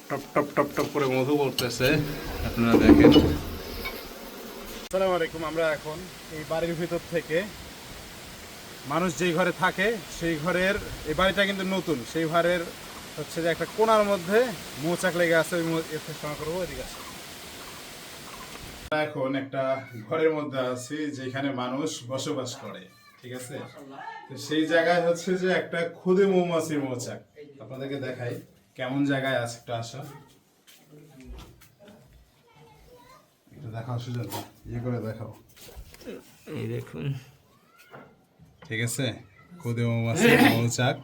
Top top top top করে মধু পড়তেছে, আপনারা দেখেন। আসসালামু আলাইকুম। আমরা এখন এই বাড়ির ভিতর থেকে মানুষ যেই ঘরে থাকে সেই ঘরের, এই বাড়িটা কিন্তু নতুন, সেই ঘরের হচ্ছে যে একটা কোণার মধ্যে মৌচাক লেগে আছে, ওই সংগ্রহ করবো। এদিকে আছে, এখন একটা ঘরের মধ্যে আছি যেখানে মানুষ বসবাস করে, ঠিক আছে। তো সেই জায়গায় হচ্ছে যে একটা ক্ষুদে মৌমাছির মৌচাক, আপনাদেরকে দেখাই কেমন জায়গায় আছে। একটু আসো, একটু দেখাও সুজন, ইয়ে করে দেখাও, এই দেখুন, ঠিক আছে। ক্ষুদে মৌমাছির মৌচাক।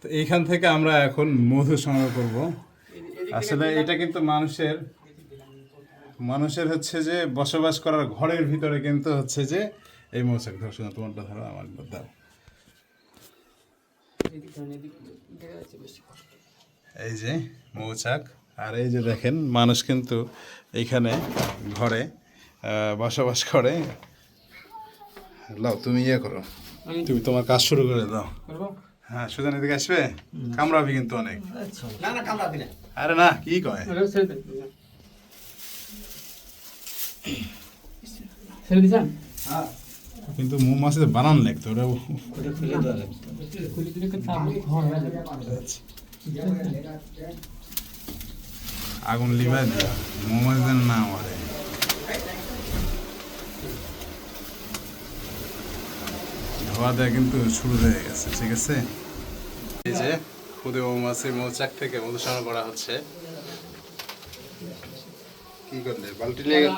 তো এইখান থেকে আমরা এখন মধু সংগ্রহ করব। আসলে এটা কিন্তু মানুষের হচ্ছে যে বসবাস করার ঘরের ভিতরে কিন্তু হচ্ছে যে এই মৌচাক। ধরো শোনো, তোমারটা ধরো, আমার দাও। এই যে মৌচাক, আর এই যে দেখেন মানুষ কিন্তু এইখানে ঘরে বসবাস করে। লাও, তুমি ইয়ে করো, তুমি তোমার কাজ শুরু করে দাও। হ্যাঁ, সুজন এদিকে আসবে, কামড়াবি কিন্তু অনেক। না না কামড়াবি না। আরে না, কি কয়, ছেড়ে দিছেন? কিন্তু মৌমাছি তো বানান লাগতো ওরা। ফেলে দেওয়া লাগতো। আগুন লিভাই দেওয়া, মৌমাছি যেন না মারে। ধোয়া দেওয়া কিন্তু শুরু হয়ে গেছে, ঠিক আছে। এই যে ক্ষুদে মৌমাছি মৌচাক থেকে মধু সংগ্রহ করা হচ্ছে। কি করলে, বালতি নিয়ে গেল?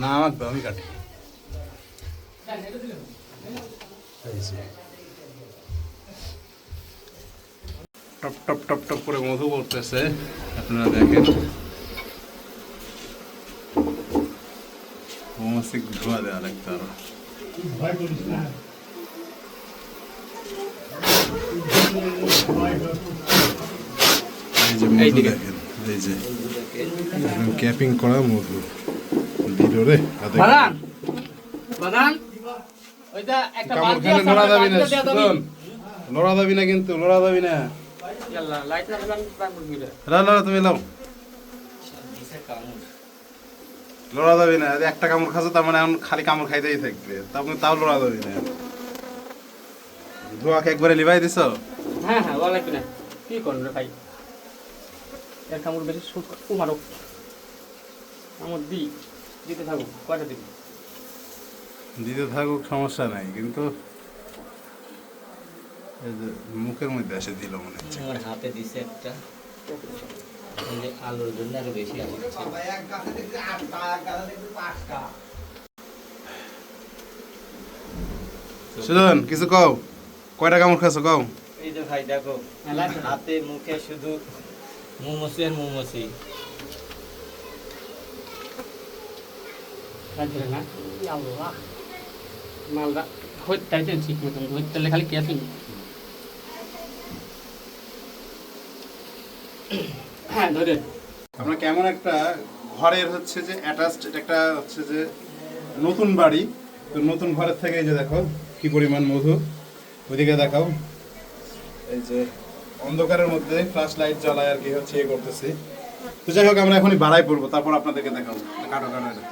না, আমার তো আমি কাটি। টপ টপ টপ টপ করে মধু পড়তেছে, আপনারা দেখেন। মৌমাছি ধোয়া দেওয়া লাগতো আরো। এই যে মধু দেখেন, এই যে ক্যাপিং করা মধু দিল রে হাতে। লড়া যাবি না, লড়া যাবি না, কিন্তু লড়া যাবি না। তুমি লাও, লড়া যাবি না। একটা কামড় খাচ্ছ, তার মানে এখন খালি কামড় খাইতেই থাকবে, তাও লড়া যাবি না। ধোয়াকে একবারে লিভাই দিছ। হ্যাঁ হ্যাঁ, বলা কিনা কি করুন রে ভাই, এক কামড় বেশি শুট মারো, আমার দিতে থাকুক। কয়টা দিবি? দিতে থাকুক, সমস্যা নাই, কিন্তু এই যে মুখের মধ্যে এসে দিল মনে হচ্ছে। আমার হাতে দিছে একটা, আলুর জন্য আরো বেশি আসছে। সুজন, কিছু কও, কয়টা কামড় খাচ্ছ কও। এই যে ভাই দেখো, হাতে মুখে শুধু মৌমাছি আর মৌমাছি। না আল্লাহ, মালদা হইতে ঠিক মতন হইতে খালি ক্যাপিং। হ্যাঁ ধরে আমরা কেমন একটা ঘরের হচ্ছে যে অ্যাটাচড, একটা হচ্ছে যে নতুন বাড়ি। তো নতুন ঘরের থেকে এই যে দেখো কি পরিমাণ মধু, ওইদিকে দেখাও। এই যে অন্ধকারের মধ্যে ফ্ল্যাশ লাইট জ্বালায় আর কি হচ্ছে এ করতেছি। তো যাই হোক, আমরা এখনই বাড়াই পড়বো, তারপর আপনাদেরকে দেখাবো। কাটো কাটো।